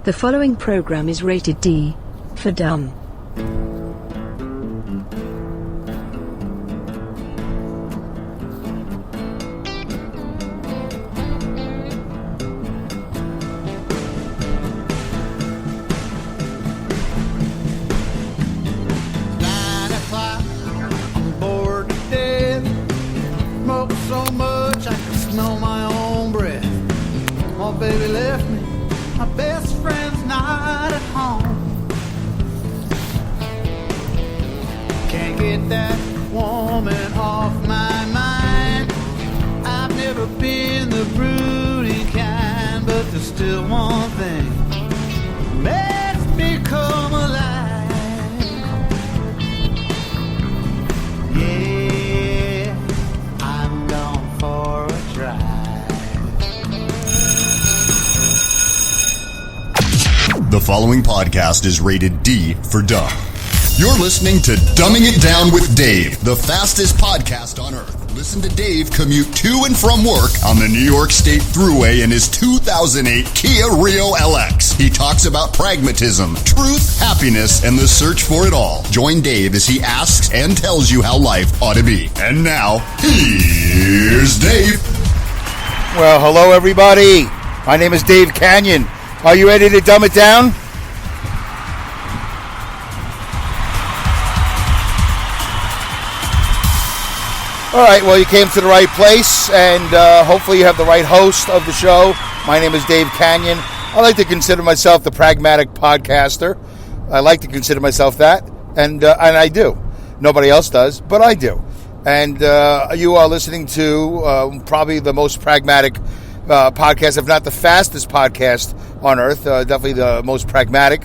The following program is rated D for dumb. Baby left me, my best friend's not at home. Can't get that woman off my mind. I've never been the brooding kind, but there's still one thing makes me come alive. Yeah, I'm gone for a drive. The following podcast is rated D for dumb. You're listening to Dumbing It Down with Dave, the fastest podcast on earth. Listen to Dave commute to and from work on the New York State Thruway in his 2008 Kia Rio LX. He talks about pragmatism, truth, happiness, and the search for it all. Join Dave as he asks and tells you how life ought to be. And now, here's Dave. Well, hello everybody. My name is Dave Canyon. Are you ready to dumb it down? All right, well, you came to the right place, and hopefully you have the right host of the show. My name is Dave Canyon. I like to consider myself the pragmatic podcaster. I like to consider myself that, and I do. Nobody else does, but I do. And you are listening to probably the most pragmatic podcast, if not the fastest podcast on earth, definitely the most pragmatic.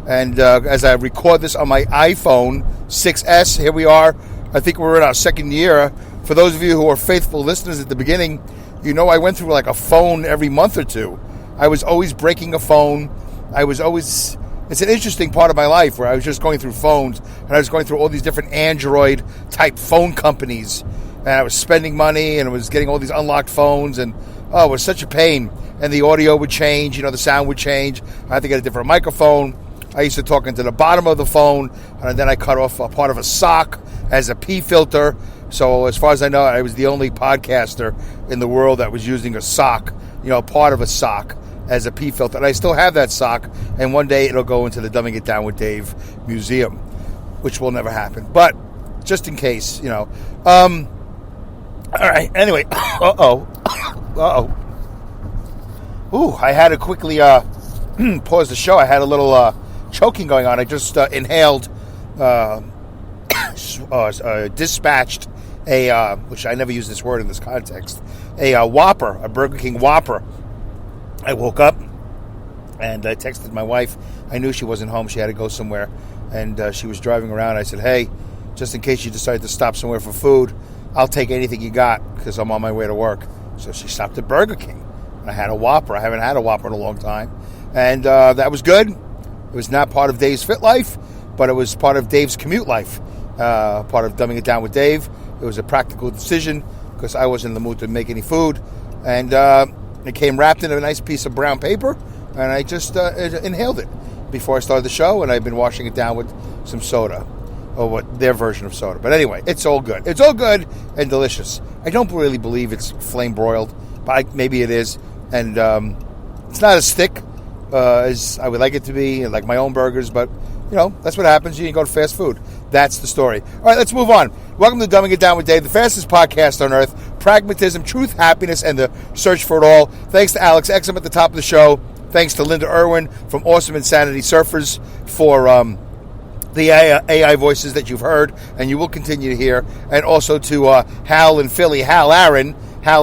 And as I record this on my iPhone 6S, here we are. I think we're in our second year. For those of you who are faithful listeners at the beginning, you know I went through like a phone every month or two. I was always breaking a phone. It's an interesting part of my life where I was just going through phones, and I was going through all these different Android type phone companies, and I was spending money, and I was getting all these unlocked phones, and it was such a pain. And the audio would change, the sound would change. I had to get a different microphone. I used to talk into the bottom of the phone, and then I cut off a part of a sock as a P filter. So as far as I know, I was the only podcaster in the world that was using a sock, part of a sock as a P filter. And I still have that sock, and one day it'll go into the Dumbing It Down with Dave Museum, which will never happen. But just in case, All right, anyway. Ooh, I had to quickly pause the show. I had a little choking going on. I just inhaled, dispatched which I never use this word in this context, a Whopper, a Burger King Whopper. I woke up and I texted my wife. I knew she wasn't home. She had to go somewhere, and she was driving around. I said, hey, just in case you decide to stop somewhere for food, I'll take anything you got because I'm on my way to work. So she stopped at Burger King. I had a Whopper. I haven't had a Whopper in a long time. And that was good. It was not part of Dave's fit life, but it was part of Dave's commute life, part of Dumbing It Down with Dave. It was a practical decision because I wasn't in the mood to make any food. And it came wrapped in a nice piece of brown paper, and I just inhaled it before I started the show, and I've been washing it down with some soda, or their version of soda. But anyway, it's all good. It's all good and delicious. I don't really believe it's flame broiled, but maybe it is. And it's not as thick as I would like it to be, like my own burgers, but, that's what happens. You can go to fast food. That's the story. All right, let's move on. Welcome to Dumbing It Down with Dave, the fastest podcast on earth. Pragmatism, truth, happiness, and the search for it all. Thanks to Alex Exum at the top of the show. Thanks to Linda Irwin from Awesome Insanity Surfers for the AI voices that you've heard and you will continue to hear. And also to Hal in Philly, Hal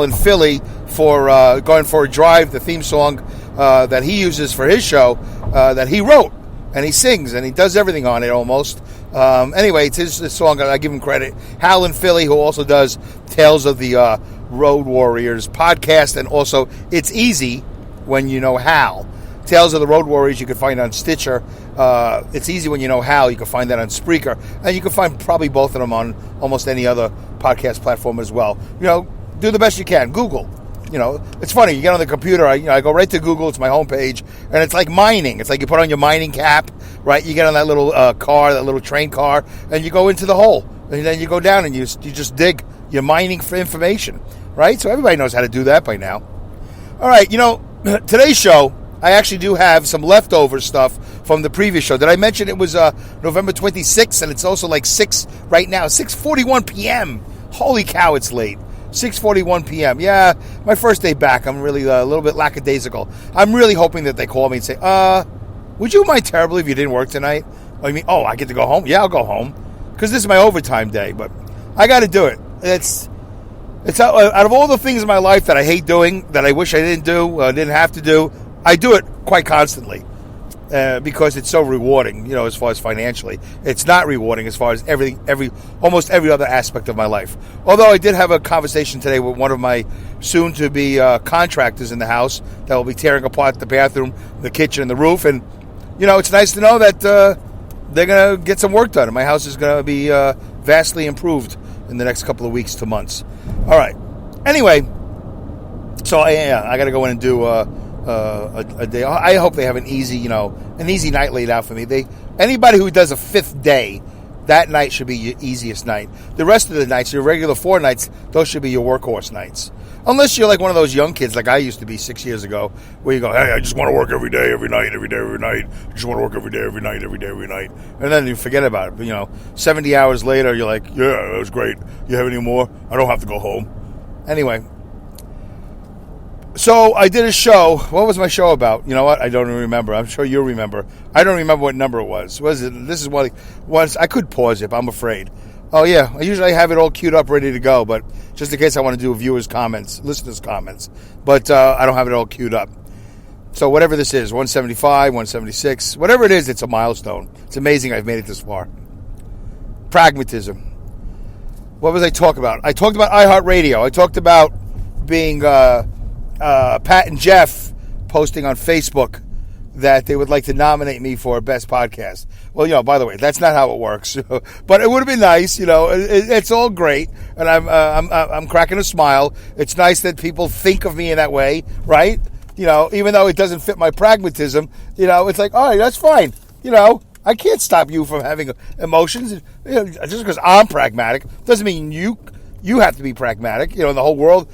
in Philly for Going for a Drive, the theme song that he uses for his show that he wrote. And he sings, and he does everything on it almost. Anyway, it's his song. I give him credit. Hal in Philly, who also does Tales of the Road Warriors podcast, and also It's Easy When You Know Hal. Tales of the Road Warriors you can find on Stitcher. It's Easy When You Know Hal. You can find that on Spreaker. And you can find probably both of them on almost any other podcast platform as well. Do the best you can. Google. It's funny. You get on the computer. I go right to Google. It's my homepage, and it's like mining. It's like you put on your mining cap, right? You get on that little car, that little train car, and you go into the hole, and then you go down and you just dig. You're mining for information, right? So everybody knows how to do that by now. All right, today's show, I actually do have some leftover stuff from the previous show. Did I mention it was November 26th, and it's also like 6 right now, 6:41 p.m. Holy cow, it's late. 6:41 p.m. Yeah, my first day back. I'm really a little bit lackadaisical. I'm really hoping that they call me and say, would you mind terribly if you didn't work tonight? I get to go home? Yeah, I'll go home. Because this is my overtime day, but I got to do it. It's out of all the things in my life that I hate doing, that I wish I didn't do, didn't have to do, I do it quite constantly. Because it's so rewarding, as far as financially. It's not rewarding as far as almost every other aspect of my life. Although I did have a conversation today with one of my soon-to-be contractors in the house that will be tearing apart the bathroom, the kitchen, and the roof. And, it's nice to know that they're going to get some work done. And my house is going to be vastly improved in the next couple of weeks to months. All right. Anyway, so I got to go in and do a day. I hope they have an easy night laid out for me. Anybody who does a 5th day, that night should be your easiest night. The rest of the nights, your regular 4 nights, those should be your workhorse nights. Unless you're like one of those young kids like I used to be 6 years ago, where you go, hey, I just want to work every day, every night, every day, every night. I just want to work every day, every night, every day, every night. And then you forget about it. But, 70 hours later, you're like, yeah, that was great. You have any more? I don't have to go home. Anyway. So I did a show. What was my show about? You know what? I don't even remember. I'm sure you'll remember. I don't remember what number it was. This is what once I could pause it, but I'm afraid. Oh yeah, I usually have it all queued up, ready to go, but just in case I want to do viewers' comments, listeners' comments, but I don't have it all queued up. So whatever this is, 175, 176, whatever it is, it's a milestone. It's amazing I've made it this far. Pragmatism. What was I talking about? I talked about iHeartRadio. I talked about being Pat and Jeff posting on Facebook that they would like to nominate me for Best Podcast. Well, by the way, that's not how it works. But it would have been nice, It's all great, and I'm cracking a smile. It's nice that people think of me in that way, right? Even though it doesn't fit my pragmatism, it's like, all right, that's fine. I can't stop you from having emotions. Just because I'm pragmatic doesn't mean you have to be pragmatic. In the whole world,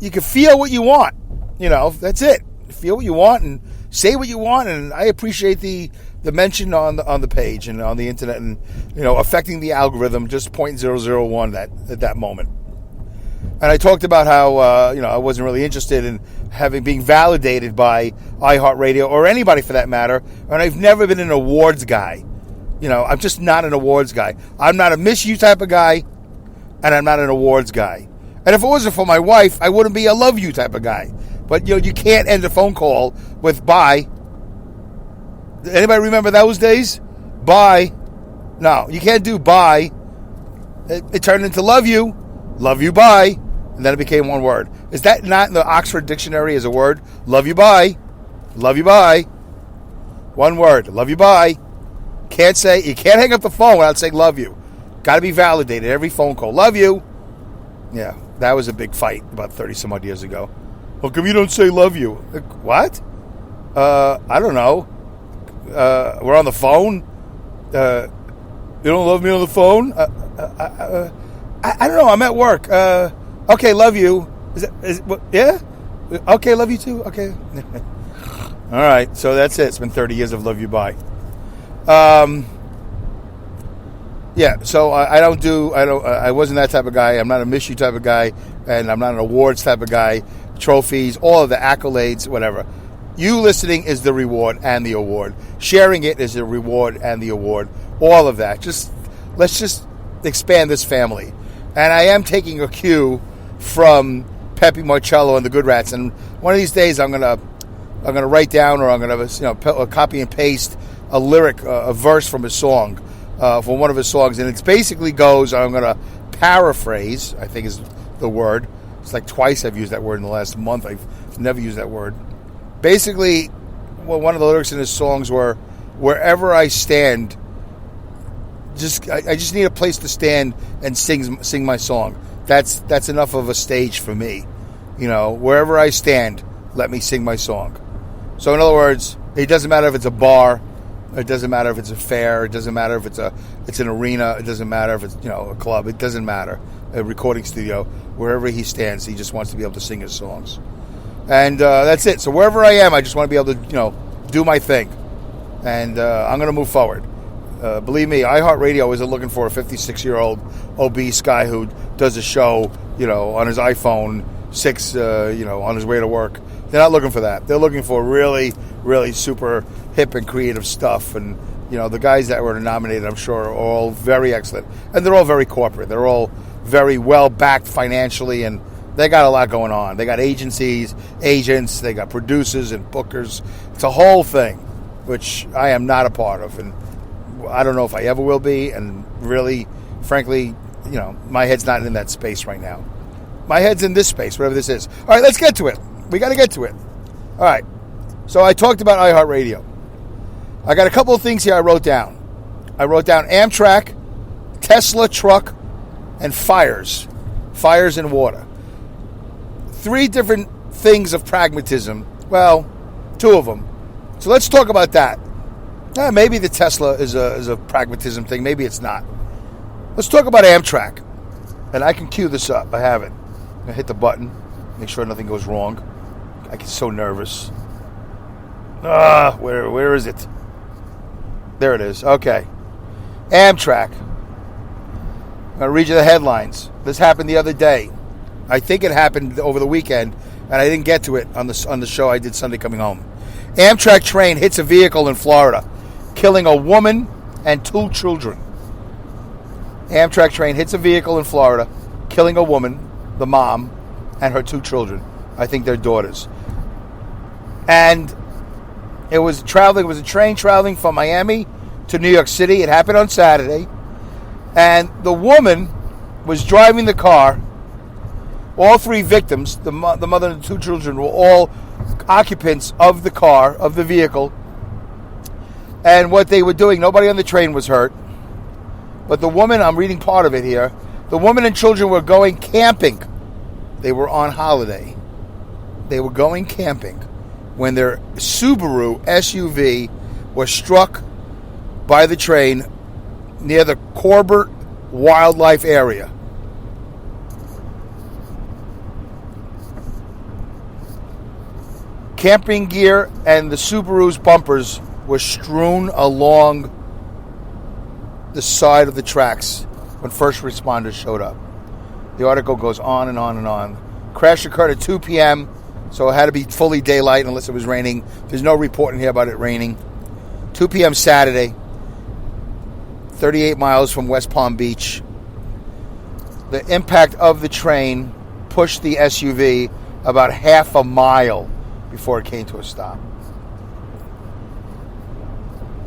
you can feel what you want. That's it. Feel what you want and say what you want, and I appreciate the mention on the page and on the internet, and affecting the algorithm just 0.001 at that moment. And I talked about how I wasn't really interested in being validated by iHeartRadio or anybody for that matter, and I've never been an awards guy. I'm just not an awards guy. I'm not a Miss You type of guy, and I'm not an awards guy. And if it wasn't for my wife, I wouldn't be a love you type of guy. But, you can't end a phone call with bye. Anybody remember those days? Bye. No, you can't do bye. It turned into love you, bye. And then it became one word. Is that not in the Oxford Dictionary as a word? Love you, bye. One word. Love you, bye. You can't hang up the phone without saying love you. Got to be validated every phone call. Love you. Yeah, that was a big fight about 30 some odd years ago. How come you don't say love you? What? I don't know. We're on the phone. You don't love me on the phone? I don't know. I'm at work. Okay, love you. Yeah? Okay, love you too. Okay. All right. So that's it. It's been 30 years of love you. Bye. Yeah. So I wasn't that type of guy. I'm not a miss you type of guy, and I'm not an awards type of guy. Trophies, all of the accolades, whatever. You listening is the reward and the award. Sharing it is the reward and the award. All of that. Let's just expand this family. And I am taking a cue from Pepe Marcello and the Good Rats. And one of these days, I'm gonna write down, or I'm gonna copy and paste a lyric, a verse from his song, from one of his songs, and it basically goes. I'm gonna paraphrase. I think is the word. It's like twice I've used that word in the last month. I've never used that word. Basically, one of the lyrics in his songs were, "Wherever I stand, I just need a place to stand and sing my song." that's enough of a stage for me. Wherever I stand, let me sing my song. So in other words, it doesn't matter if it's a bar, it doesn't matter if it's a fair, it doesn't matter if it's an arena, it doesn't matter if it's a club, it doesn't matter, a recording studio. Wherever he stands, he just wants to be able to sing his songs, and that's it. So wherever I am, I just want to be able to do my thing, and I'm going to move forward. Believe me, iHeartRadio isn't looking for a 56-year-old obese guy who does a show on his iPhone 6 on his way to work. They're not looking for that. They're looking for really, really super hip and creative stuff. And, the guys that were nominated, I'm sure, are all very excellent. And they're all very corporate. They're all very well-backed financially, and they got a lot going on. They got agencies, agents, they got producers and bookers. It's a whole thing, which I am not a part of. And I don't know if I ever will be. And really, frankly, my head's not in that space right now. My head's in this space, whatever this is. All right, let's get to it. We got to get to it. All right. So I talked about iHeartRadio. I got a couple of things here I wrote down. I wrote down Amtrak, Tesla truck, and fires. Fires and water. 3 different things of pragmatism. Well, 2 of them. So let's talk about that. Maybe the Tesla is a pragmatism thing. Maybe it's not. Let's talk about Amtrak. And I can cue this up. I have it. I'm going to hit the button. Make sure nothing goes wrong. I get so nervous. Where is it? There it is. Okay. Amtrak. I'm going to read you the headlines. This happened the other day. I think it happened over the weekend, and I didn't get to it on the show I did Sunday coming home. Amtrak train hits a vehicle in Florida, killing a woman and 2 children. Amtrak train hits a vehicle in Florida, killing a woman, the mom, and her 2 children. I think they're daughters. And it was a train traveling from Miami to New York City. It happened on Saturday. And the woman was driving the car. All 3 victims, the mother and the 2 children, were all occupants of the car, of the vehicle. And what they were doing, nobody on the train was hurt. But the woman, I'm reading part of it here, the woman and children were going camping. They were on holiday. They were going camping when their Subaru SUV was struck by the train near the Corbett Wildlife Area. Camping gear and the Subaru's bumpers were strewn along the side of the tracks when first responders showed up. The article goes on and on and on. Crash occurred at 2 p.m., so it had to be fully daylight unless it was raining. There's no report in here about it raining. 2 p.m. Saturday, 38 miles from West Palm Beach. The impact of the train pushed the SUV about half a mile before it came to a stop.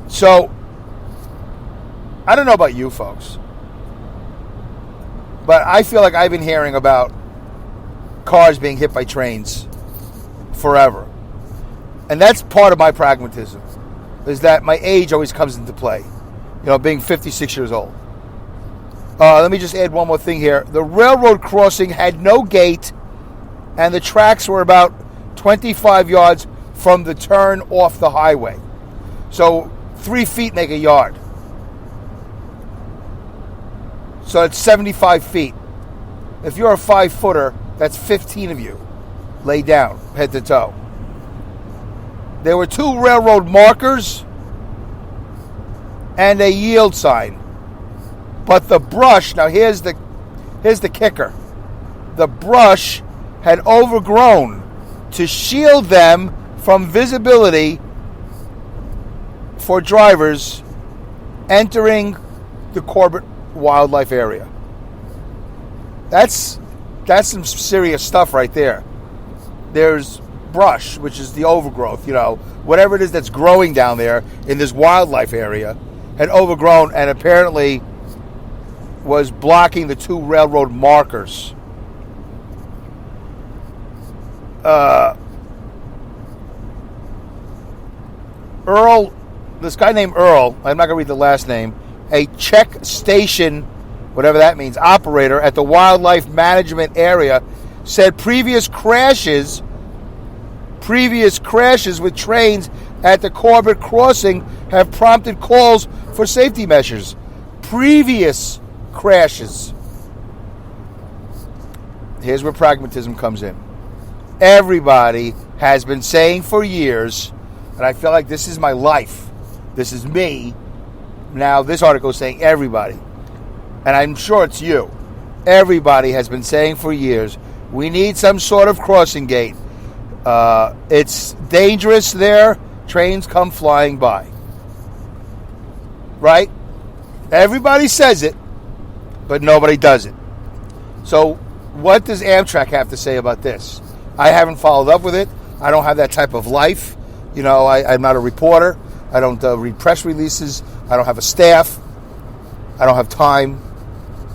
So, I don't know about you folks, but I feel like I've been hearing about cars being hit by trains forever. And that's part of my pragmatism, is that my age always comes into play. Being 56 years old. Let me just add one more thing here. The railroad crossing had no gate, and the tracks were about 25 yards from the turn off the highway. So 3 feet make a yard. So it's 75 feet. If you're a 5-footer, that's 15 of you laid down, head to toe. There were 2 railroad markers and a yield sign. But the brush, now here's the kicker. The brush had overgrown to shield them from visibility for drivers entering the Corbett Wildlife Area. That's some serious stuff right there. There's brush, which is the overgrowth, whatever it is that's growing down there in this wildlife area, had overgrown and apparently was blocking the 2 railroad markers. Earl, this guy named Earl, I'm not going to read the last name, a Czech station whatever that means, operator at the wildlife management area said previous crashes with trains at the Corbett crossing have prompted calls for safety measures. Previous crashes. Here's where pragmatism comes in. Everybody has been saying for years, and I feel like this is my life. This is me. Now this article is saying everybody. And I'm sure it's you. Everybody has been saying for years, we need some sort of crossing gate. It's dangerous there. Trains come flying by. Right? Everybody says it, but nobody does it. So what does Amtrak have to say about this? I haven't followed up with it. I don't have that type of life. You know, I'm not a reporter. I don't read press releases. I don't have a staff. I don't have time.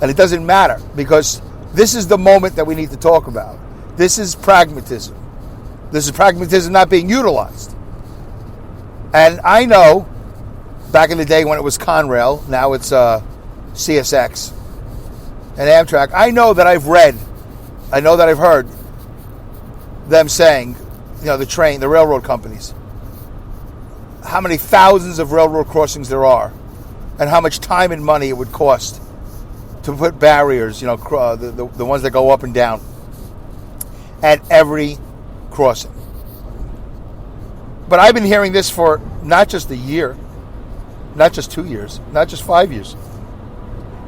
And it doesn't matter because this is the moment that we need to talk about. This is pragmatism. This is pragmatism not being utilized. And I know back in the day when it was Conrail, now it's CSX and Amtrak, I know that I've heard them saying, you know, the railroad companies, how many thousands of railroad crossings there are and how much time and money it would cost to put barriers, you know, the ones that go up and down at every crossing. But I've been hearing this for not just a year, not just 2 years, not just 5 years.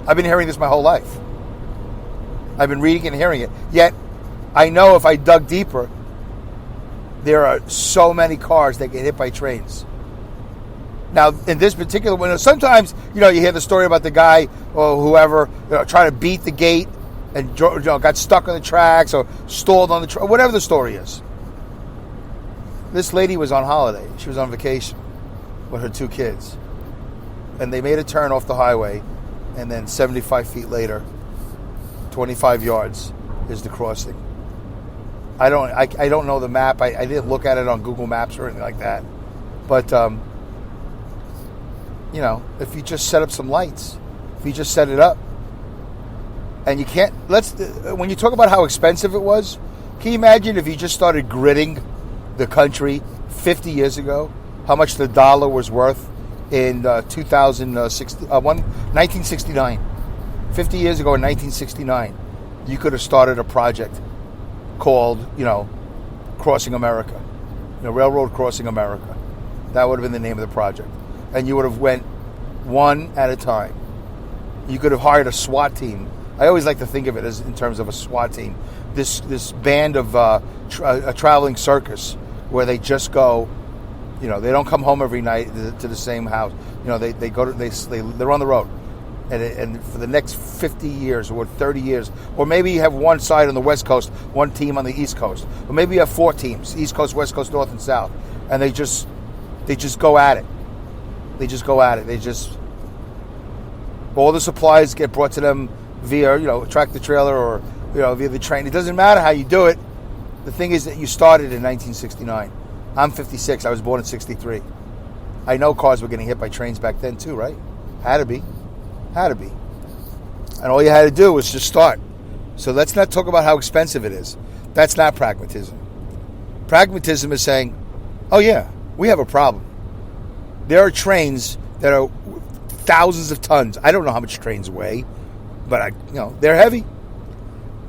I've been hearing this my whole life. I've been reading and hearing it. Yet, I know if I dug deeper, there are so many cars that get hit by trains. Now, in this particular one, sometimes, you know, you hear the story about the guy or whoever, you know, trying to beat the gate and, you know, got stuck on the tracks or stalled on the track, whatever the story is. This lady was on holiday. She was on vacation with her 2 kids. And they made a turn off the highway, and then 75 feet later, 25 yards is the crossing. I don't know the map. I didn't look at it on Google Maps or anything like that. But, you know, if you just set up some lights, if you just set it up, and you can't, when you talk about how expensive it was, can you imagine if you just started gridding the country 50 years ago, how much the dollar was worth in 1969. 50 years ago in 1969, you could have started a project called, you know, Crossing America, you know, Railroad Crossing America. That would have been the name of the project. And you would have went one at a time. You could have hired a SWAT team. I always like to think of it as in terms of a SWAT team. This band of a traveling circus where they just go, you know, they don't come home every night to the same house. You know, they're on the road. And for the next 50 years or 30 years, or maybe you have one side on the West Coast, one team on the East Coast, or maybe you have 4 teams, East Coast, West Coast, North and South, and they just go at it. All the supplies get brought to them via, you know, tractor trailer or, you know, via the train. It doesn't matter how you do it. The thing is that you started in 1969. I'm 56. I was born in 63. I know cars were getting hit by trains back then too, right? Had to be. And all you had to do was just start. So let's not talk about how expensive it is. That's not pragmatism. Pragmatism is saying, oh yeah, we have a problem. There are trains that are thousands of tons. I don't know how much trains weigh, but they're heavy.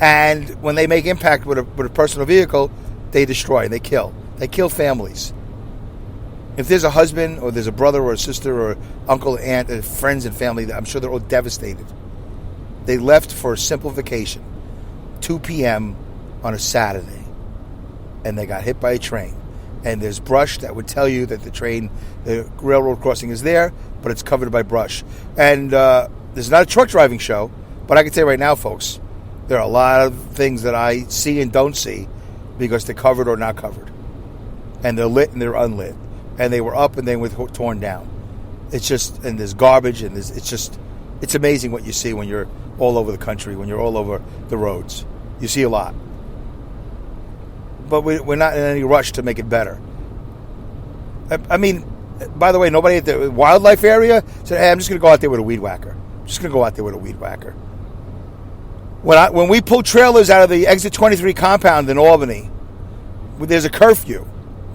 And when they make impact with a personal vehicle, they destroy, they kill. They kill families. If there's a husband or there's a brother or a sister or uncle, aunt, and friends and family, I'm sure they're all devastated. They left for a simple vacation, 2 p.m. on a Saturday, and they got hit by a train. And there's brush that would tell you that the railroad crossing is there, but it's covered by brush. And there's not a truck driving show, but I can tell you right now, folks, there are a lot of things that I see and don't see because they're covered or not covered. And they're lit and they're unlit. And they were up and they were torn down. It's just, and there's garbage, and it's amazing what you see when you're all over the country, when you're all over the roads. You see a lot. But we're not in any rush to make it better. I mean, by the way, nobody at the wildlife area said, hey, I'm just going to go out there with a weed whacker. When we pull trailers out of the Exit 23 compound in Albany, there's a curfew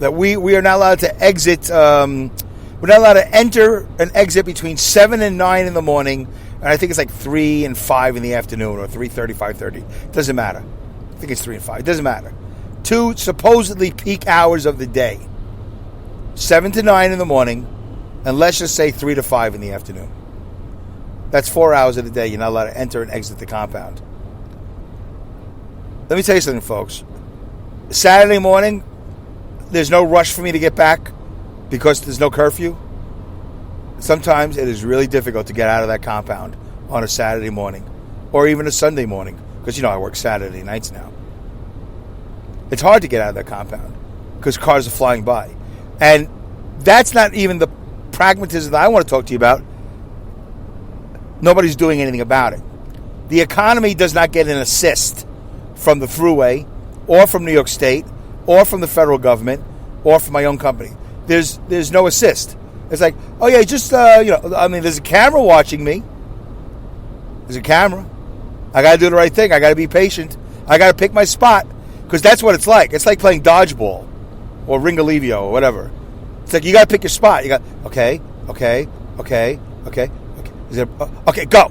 that we are not allowed to exit. We're not allowed to enter and exit between 7 and 9 in the morning, and I think it's like 3 and 5 in the afternoon, or 3:30, 5:30. Doesn't matter. I think it's 3 and 5. It doesn't matter. 2 supposedly peak hours of the day. 7 to 9 in the morning, and let's just say 3 to 5 in the afternoon. That's 4 hours of the day you're not allowed to enter and exit the compound. Let me tell you something, folks. Saturday morning, there's no rush for me to get back because there's no curfew. Sometimes it is really difficult to get out of that compound on a Saturday morning or even a Sunday morning because, I work Saturday nights now. It's hard to get out of that compound because cars are flying by. And that's not even the pragmatism that I want to talk to you about. Nobody's doing anything about it. The economy does not get an assist from the thruway or from New York State or from the federal government or from my own company. There's no assist. It's like, oh yeah, just, there's a camera watching me. There's a camera. I got to do the right thing. I got to be patient. I got to pick my spot because that's what it's like. It's like playing dodgeball or Ringalivio or whatever. It's like you got to pick your spot. You got, okay. Is there, okay, go.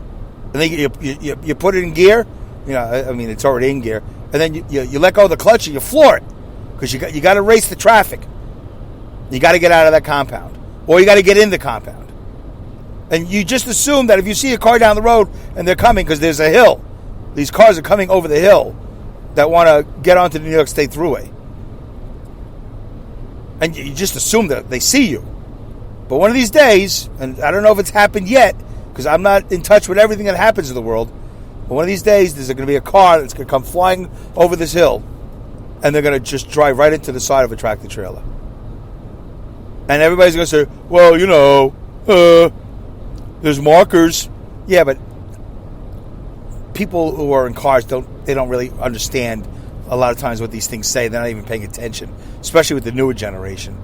And then you put it in gear. It's already in gear. And then you let go of the clutch and you floor it because you got to race the traffic. You got to get out of that compound, or you got to get in the compound. And you just assume that if you see a car down the road and they're coming because there's a hill, these cars are coming over the hill that want to get onto the New York State Thruway. And you just assume that they see you. But one of these days, and I don't know if it's happened yet because I'm not in touch with everything that happens in the world, but one of these days there's going to be a car that's going to come flying over this hill and they're going to just drive right into the side of a tractor trailer. And everybody's going to say, well, there's markers. Yeah, but people who are in cars don't really understand a lot of times what these things say. They're not even paying attention, especially with the newer generation.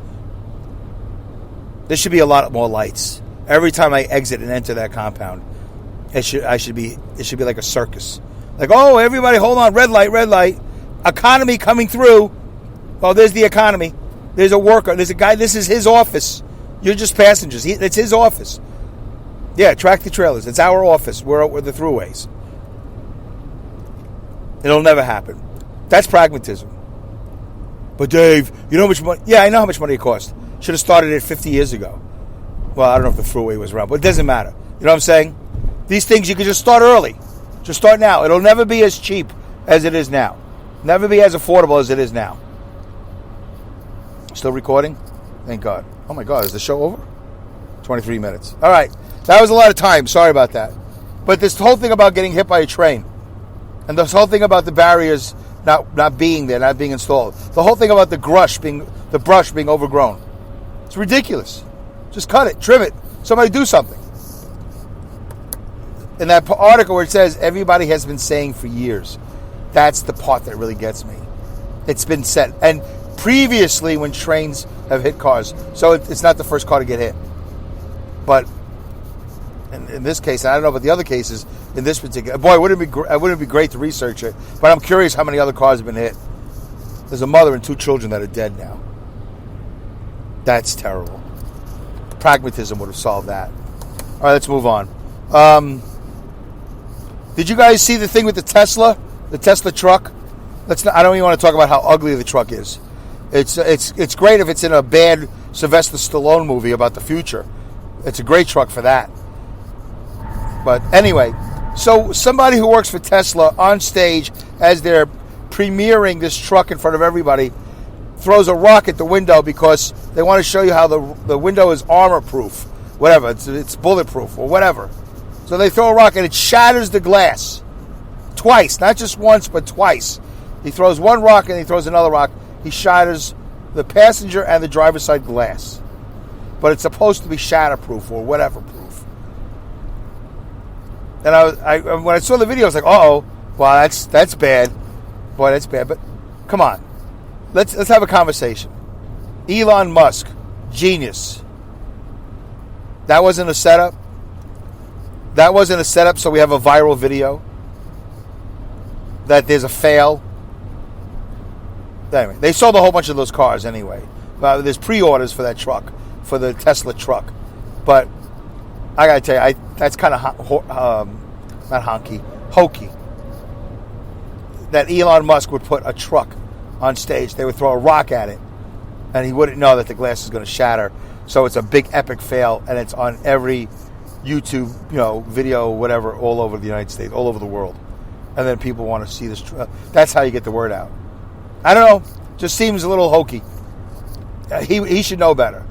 There should be a lot more lights. Every time I exit and enter that compound, it should be like a circus. Like, oh, everybody hold on, red light. Economy coming through. Oh, there's the economy. There's a worker. There's a guy. This is his office. You're just passengers. It's his office. Yeah, tractor trailers. It's our office. We're the throughways. It'll never happen. That's pragmatism. But Dave, you know how much money? Yeah, I know how much money it cost. Should have started it 50 years ago. Well, I don't know if the throughway was around, but it doesn't matter. You know what I'm saying? These things you can just start early. Just start now. It'll never be as cheap as it is now. Never be as affordable as it is now. Still recording? Thank God. Oh my God, is the show over? 23 minutes. All right. That was a lot of time. Sorry about that. But this whole thing about getting hit by a train, and this whole thing about the barriers not being there, not being installed, the whole thing about the brush being overgrown. It's ridiculous. Just cut it, trim it. Somebody do something. In that article where it says everybody has been saying for years, that's the part that really gets me. It's been said. And previously when trains have hit cars, so it's not the first car to get hit. But in this case, I don't know about the other cases, in this particular, boy, wouldn't it be great to research it, but I'm curious how many other cars have been hit. There's a mother and 2 children that are dead now. That's terrible. Pragmatism would have solved that. All right, let's move on. Did you guys see the thing with the Tesla truck? I don't even want to talk about how ugly the truck is. It's great if it's in a bad Sylvester Stallone movie about the future. It's a great truck for that. But anyway, so somebody who works for Tesla on stage as they're premiering this truck in front of everybody throws a rock at the window because they want to show you how the window is armor-proof. Whatever, it's bulletproof or whatever. So they throw a rock and it shatters the glass. Twice, not just once, but twice. He throws one rock and he throws another rock. He shatters the passenger and the driver's side glass. But it's supposed to be shatterproof or whatever proof. And I when I saw the video, I was like, "Uh-oh, well, that's bad. Boy, that's bad." But come on, let's have a conversation. Elon Musk, genius. That wasn't a setup. That wasn't a setup. So we have a viral video. that there's a fail. Anyway, they sold a whole bunch of those cars anyway. There's pre-orders for that truck, for the Tesla truck. But I gotta tell you, that's kind of not honky, hokey. That Elon Musk would put a truck on stage. They would throw a rock at it, and he wouldn't know that the glass is going to shatter. So it's a big epic fail, and it's on every YouTube, video, whatever, all over the United States, all over the world. And then people want to see this. That's how you get the word out. I don't know. Just seems a little hokey. He should know better.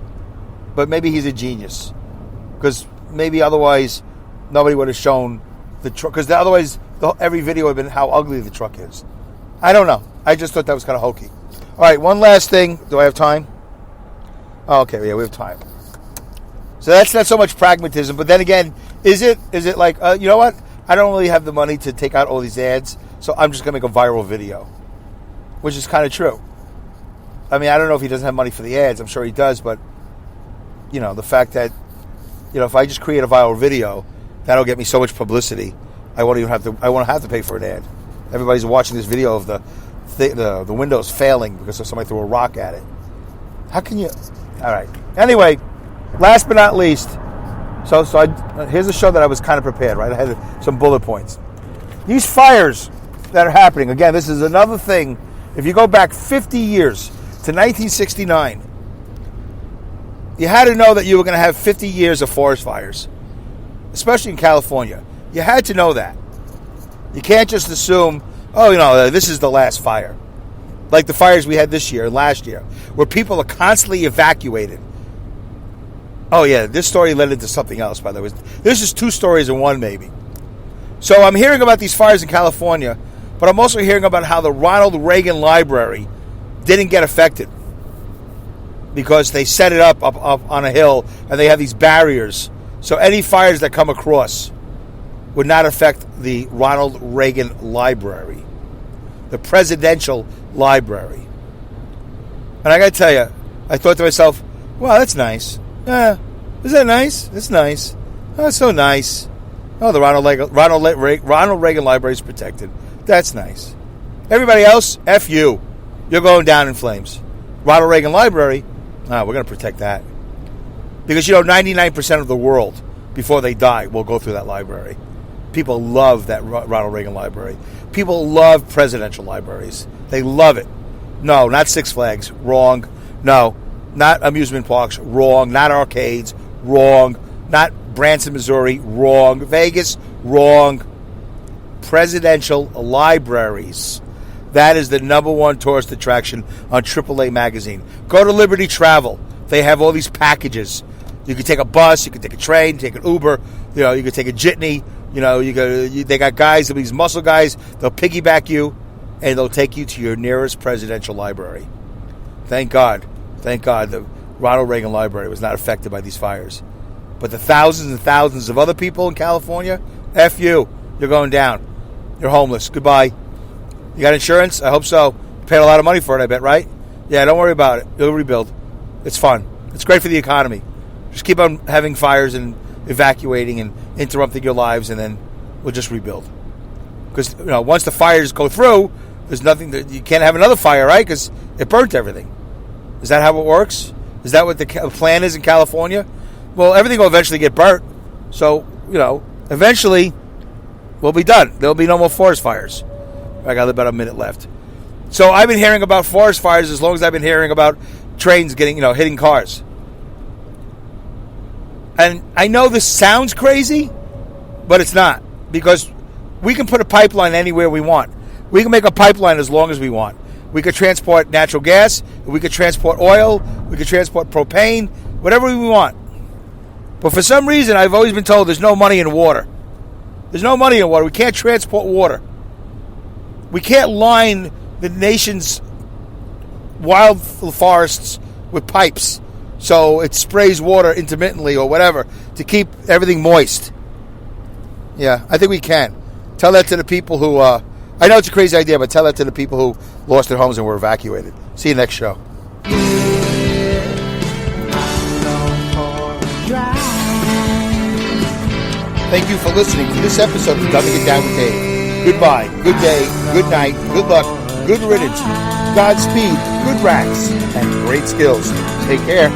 But maybe he's a genius. Because maybe otherwise nobody would have shown the truck. Because otherwise every video would have been how ugly the truck is. I don't know. I just thought that was kind of hokey. All right, one last thing. Do I have time? Oh, okay, yeah, we have time. So that's not so much pragmatism. But then again, is it like, you know what? I don't really have the money to take out all these ads. So I'm just going to make a viral video. Which is kind of true. I mean, I don't know if he doesn't have money for the ads. I'm sure he does, but the fact that if I just create a viral video, that'll get me so much publicity. I won't have to pay for an ad. Everybody's watching this video of the windows failing because somebody threw a rock at it. How can you? All right. Anyway, last but not least, so here's a show that I was kind of prepared. Right, I had some bullet points. These fires that are happening again. This is another thing. If you go back 50 years to 1969, you had to know that you were going to have 50 years of forest fires, especially in California. You had to know that. You can't just assume, this is the last fire. Like the fires we had this year and last year, where people are constantly evacuated. Oh, yeah, this story led into something else, by the way. This is two stories in one, maybe. So I'm hearing about these fires in California, but I'm also hearing about how the Ronald Reagan Library didn't get affected because they set it up on a hill and they have these barriers. So any fires that come across would not affect the Ronald Reagan Library, the presidential library. And I got to tell you, I thought to myself, wow, that's nice. Is that nice? That's nice. Oh, that's so nice. Oh, the Ronald Reagan Library is protected. That's nice. Everybody else, F you. You're going down in flames. Ronald Reagan Library, we're going to protect that. Because, 99% of the world, before they die, will go through that library. People love that Ronald Reagan Library. People love presidential libraries. They love it. No, not Six Flags. Wrong. No, not amusement parks. Wrong. Not arcades. Wrong. Not Branson, Missouri. Wrong. Vegas. Wrong. Presidential libraries. That is the number one tourist attraction on AAA magazine. Go to Liberty Travel. They have all these packages. You can take a bus, you can take a train, take an Uber, you can take a jitney. They got guys, these muscle guys, they'll piggyback you and they'll take you to your nearest presidential library. Thank God the Ronald Reagan Library was not affected by these fires. But the thousands and thousands of other people in California, F you. You're going down. You're homeless. Goodbye. You got insurance? I hope so. You paid a lot of money for it, I bet, right? Yeah, don't worry about it. You'll rebuild. It's fun. It's great for the economy. Just keep on having fires and evacuating and interrupting your lives, and then we'll just rebuild. Because, once the fires go through, there's nothing that you can't have another fire, right? Because it burnt everything. Is that how it works? Is that what the plan is in California? Well, everything will eventually get burnt. So, eventually we'll be done. There'll be no more forest fires. I got about a minute left. So I've been hearing about forest fires as long as I've been hearing about trains getting, hitting cars. And I know this sounds crazy, but it's not. Because we can put a pipeline anywhere we want. We can make a pipeline as long as we want. We could transport natural gas. We could transport oil. We could transport propane. Whatever we want. But for some reason, I've always been told there's no money in water. There's no money in water. We can't transport water. We can't line the nation's wild forests with pipes so it sprays water intermittently or whatever to keep everything moist. Yeah, I think we can. Tell that to the people who... I know it's a crazy idea, but tell that to the people who lost their homes and were evacuated. See you next show. Thank you for listening to this episode of Dumbing It Down with Dave. Goodbye, good day, good night, good luck, good riddance, Godspeed, good racks, and great skills. Take care.